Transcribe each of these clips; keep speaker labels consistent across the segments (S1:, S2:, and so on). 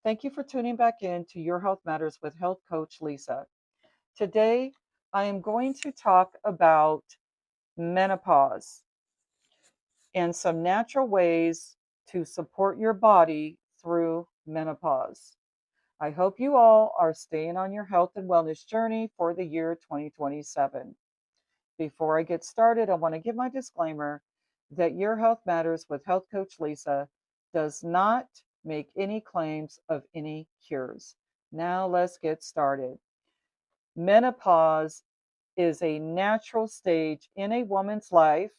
S1: Thank you for tuning back in to Your Health Matters with Health Coach Lisa. Today, I am going to talk about menopause and some natural ways to support your body through menopause. I hope you all are staying on your health and wellness journey for the year 2027. Before I get started, I want to give my disclaimer that Your Health Matters with Health Coach Lisa does not make any claims of any cures. Now let's get started. Menopause is a natural stage in a woman's life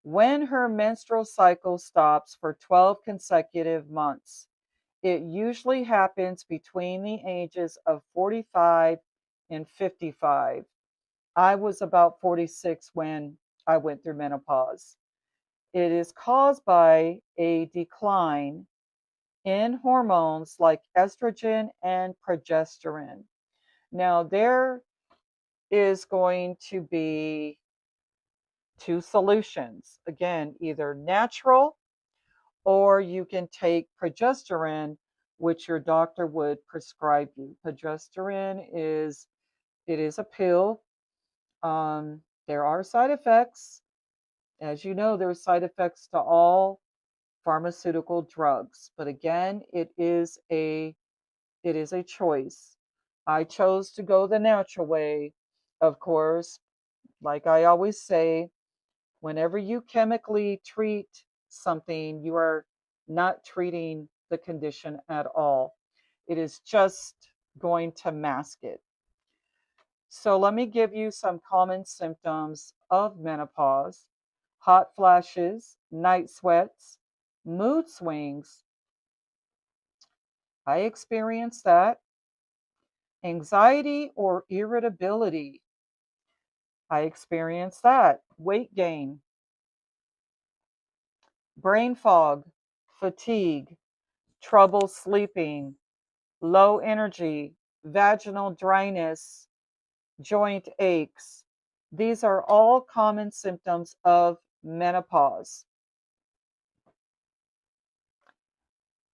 S1: when her menstrual cycle stops for 12 consecutive months. It usually happens between the ages of 45 and 55. I was about 46 when I went through menopause. It is caused by a decline in hormones like estrogen and progesterone. Now, there is going to be two solutions. Again, either natural or you can take progesterone, which your doctor would prescribe you. Progesterone is a pill. There are side effects. As you know, there are side effects to all pharmaceutical drugs. But again, it is a choice. I chose to go the natural way. Of course, like I always say, whenever you chemically treat something, you are not treating the condition at all. It is just going to mask it. So let me give you some common symptoms of menopause: hot flashes, night sweats, mood swings. I experienced that. Anxiety or irritability. I experienced that. Weight gain, brain fog, fatigue, trouble sleeping, low energy, vaginal dryness, joint aches. These are all common symptoms of menopause.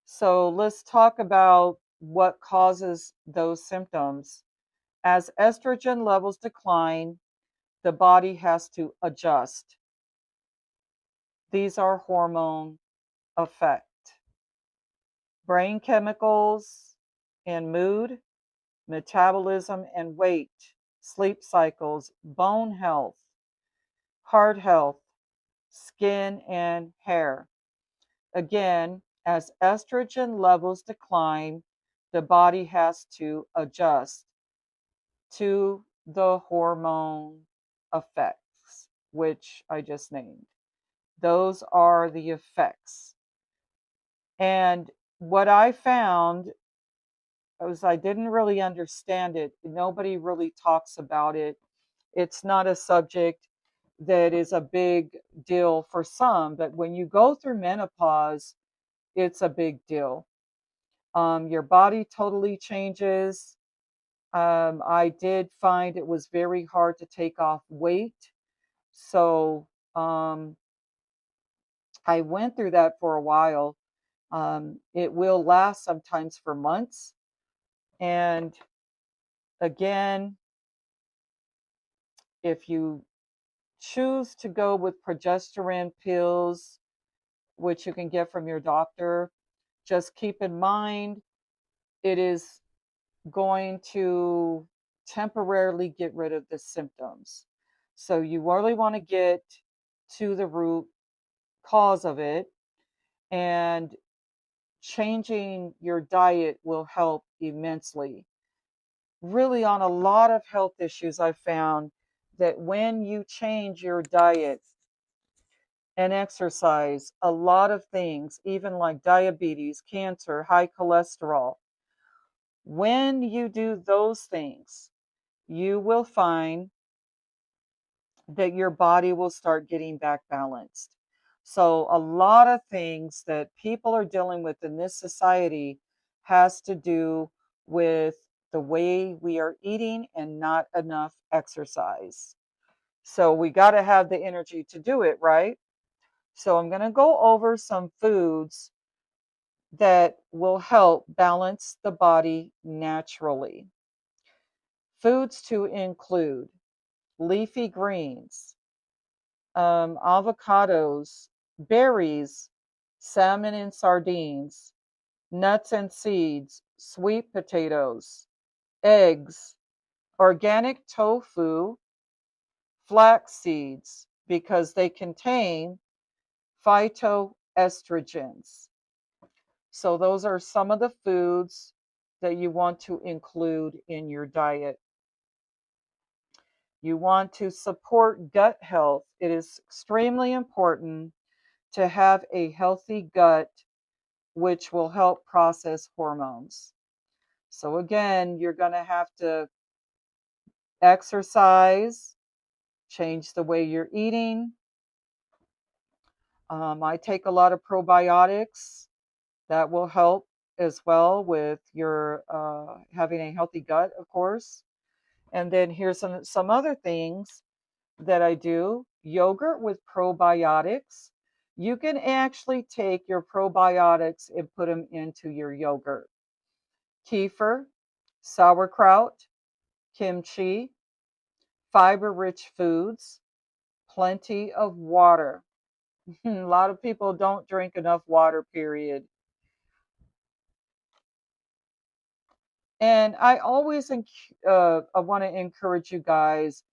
S1: So let's talk about what causes those symptoms. As estrogen levels decline, the body has to adjust. These are hormone effect. Brain chemicals and mood, metabolism and weight, sleep cycles, bone health, heart health, skin and hair. Again, as estrogen levels decline, the body has to adjust to the hormone effects, which I just named. Those are the effects. And what I found was I didn't really understand it. Nobody really talks about it. It's not a subject that is a big deal for some, but when you go through menopause, it's a big deal. Your body totally changes. I did find it was very hard to take off weight. So I went through that for a while. It will last sometimes for months. And again, if you choose to go with progesterone pills, which you can get from your doctor, just keep in mind it is going to temporarily get rid of the symptoms. So you really want to get to the root cause of it, and changing your diet will help immensely. Really, on a lot of health issues, I found that when you change your diet and exercise, a lot of things, even like diabetes, cancer, high cholesterol, when you do those things, you will find that your body will start getting back balanced. So a lot of things that people are dealing with in this society has to do with the way we are eating and not enough exercise. So we got to have the energy to do it, right? So I'm going to go over some foods that will help balance the body naturally. Foods to include leafy greens, avocados, berries, salmon and sardines, nuts and seeds, sweet potatoes, eggs, organic tofu, flax seeds, because they contain phytoestrogens. So, those are some of the foods that you want to include in your diet. You want to support gut health. It is extremely important to have a healthy gut, which will help process hormones. So, again, you're going to have to exercise, change the way you're eating. I take a lot of probiotics that will help as well with your having a healthy gut, of course. And then here's some other things that I do. Yogurt with probiotics. You can actually take your probiotics and put them into your yogurt. Kefir, sauerkraut, kimchi, fiber-rich foods, plenty of water. A lot of people don't drink enough water, period. And I always I want to encourage you guys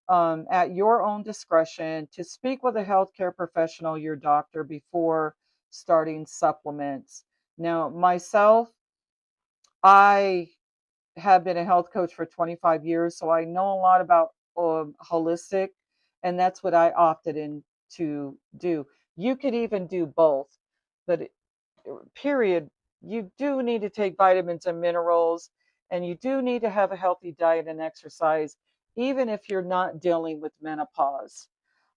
S1: at your own discretion to speak with a healthcare professional, your doctor, before starting supplements. Now, myself, I have been a health coach for 25 years, so I know a lot about holistic, and that's what I opted in to do. You could even do both, but period, you do need to take vitamins and minerals, and you do need to have a healthy diet and exercise, even if you're not dealing with menopause.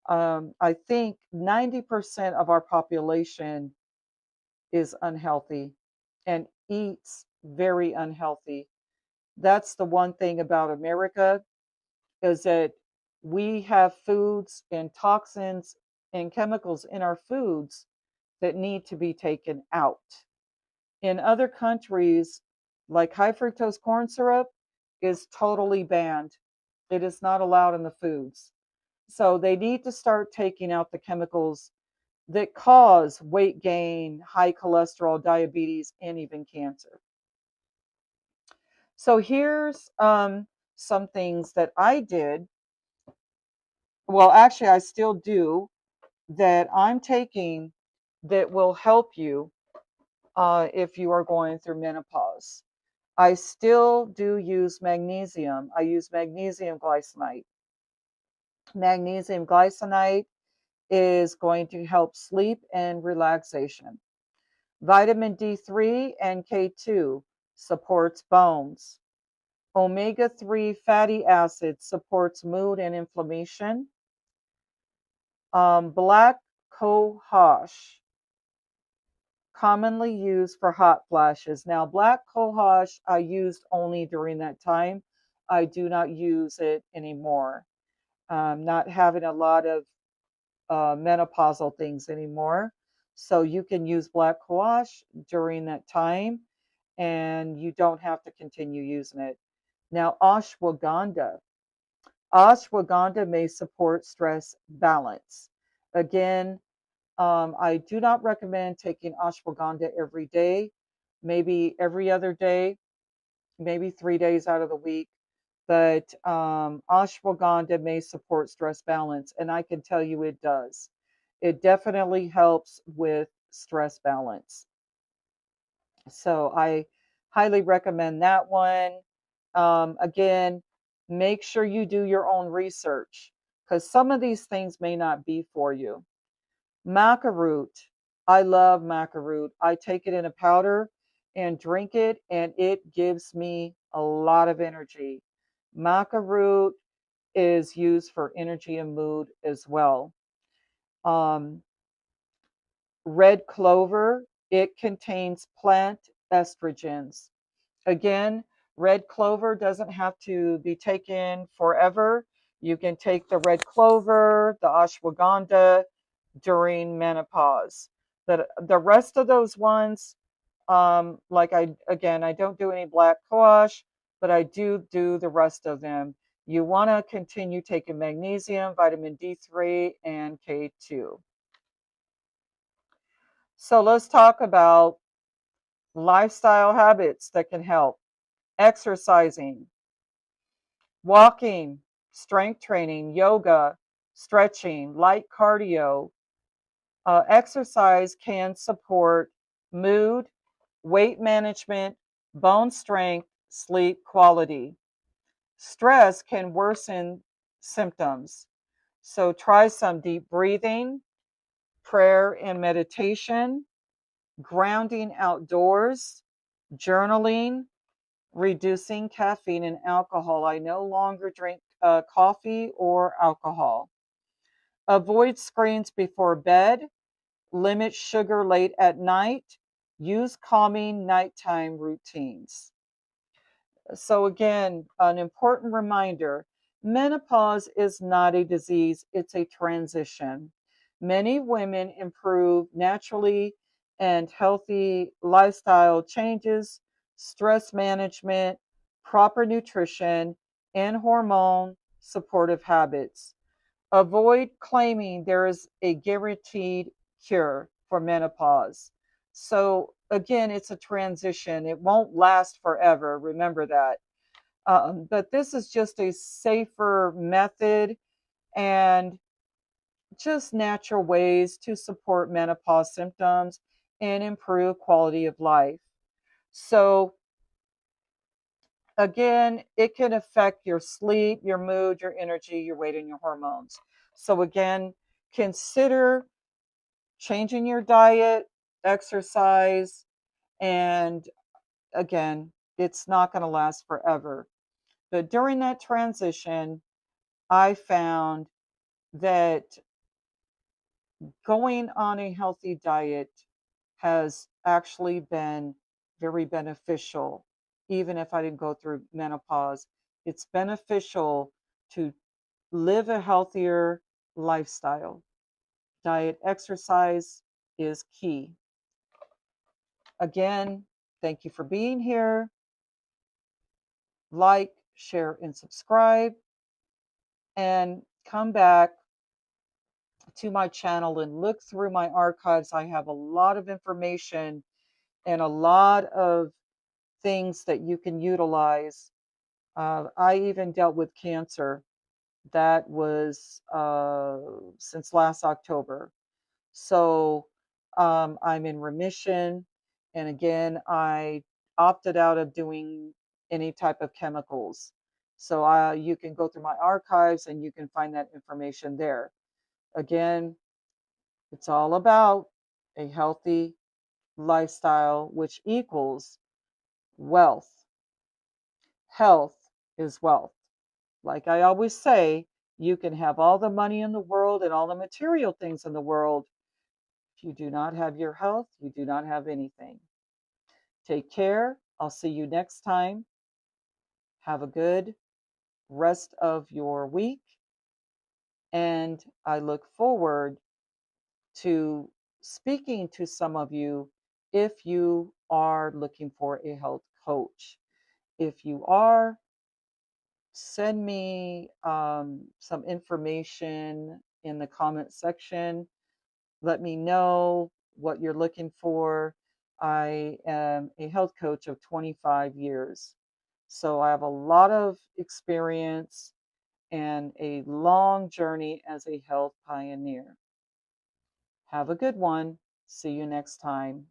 S1: I think 90% of our population is unhealthy and eats very unhealthy. That's the one thing about America, is that we have foods and toxins and chemicals in our foods that need to be taken out. In other countries, like high fructose corn syrup is totally banned. It is not allowed in the foods. So they need to start taking out the chemicals that cause weight gain, high cholesterol, diabetes, and even cancer. So here's some things that I did. Well, actually, I still do, that I'm taking, that will help you if you are going through menopause. I still do use magnesium. I use magnesium glycinate. Magnesium glycinate is going to help sleep and relaxation. Vitamin D3 and K2 supports bones. Omega-3 fatty acid supports mood and inflammation. Black cohosh, commonly used for hot flashes. Now, black cohosh I used only during that time. I do not use it anymore. Not having a lot of menopausal things anymore. So you can use black cohosh during that time, and you don't have to continue using it. Now, ashwagandha. Ashwagandha may support stress balance. Again, I do not recommend taking ashwagandha every day, maybe every other day, maybe 3 days out of the week. But ashwagandha may support stress balance, and I can tell you it does. It definitely helps with stress balance. So I highly recommend that one. Again, make sure you do your own research, because some of these things may not be for you. Maca root. I love maca root. I take it in a powder and drink it, and it gives me a lot of energy. Maca root is used for energy and mood as well. Um, Red clover, it contains plant estrogens. Again, red clover doesn't have to be taken forever. You can take the red clover, the ashwagandha during menopause. But the rest of those ones, I don't do any black cohosh, but I do the rest of them. You want to continue taking magnesium, vitamin D3, and K2. So let's talk about lifestyle habits that can help. Exercising, walking, strength training, yoga, stretching, light cardio. Exercise can support mood, weight management, bone strength, sleep quality. Stress can worsen symptoms. So try some deep breathing, prayer and meditation, grounding outdoors, journaling, reducing caffeine and alcohol. I no longer drink coffee or alcohol. Avoid screens before bed, limit sugar late at night, use calming nighttime routines. So, again, an important reminder: menopause is not a disease, it's a transition. Many women improve naturally, and healthy lifestyle changes, stress management, proper nutrition, and hormone supportive habits. Avoid claiming there is a guaranteed cure for menopause. So, again, it's a transition. It won't last forever. Remember that. But this is just a safer method and just natural ways to support menopause symptoms and improve quality of life. So, again, it can affect your sleep, your mood, your energy, your weight, and your hormones. So, again, consider changing your diet, exercise, and again, it's not going to last forever. But during that transition, I found that going on a healthy diet has actually been very beneficial, even if I didn't go through menopause. It's beneficial to live a healthier lifestyle. Diet, exercise is key. Again, thank you for being here. Like, share, and subscribe. And come back to my channel and look through my archives. I have a lot of information and a lot of things that you can utilize. I even dealt with cancer. That was since last October. So I'm in remission. And again, I opted out of doing any type of chemicals. So you can go through my archives and you can find that information there. Again, it's all about a healthy lifestyle, which equals wealth. Health is wealth. Like I always say, you can have all the money in the world and all the material things in the world. If you do not have your health, you do not have anything. Take care. I'll see you next time. Have a good rest of your week. And I look forward to speaking to some of you if you are looking for a health coach. If you are, send me some information in the comment section. Let me know what you're looking for. I am a health coach of 25 years. So I have a lot of experience and a long journey as a health pioneer. Have a good one. See you next time.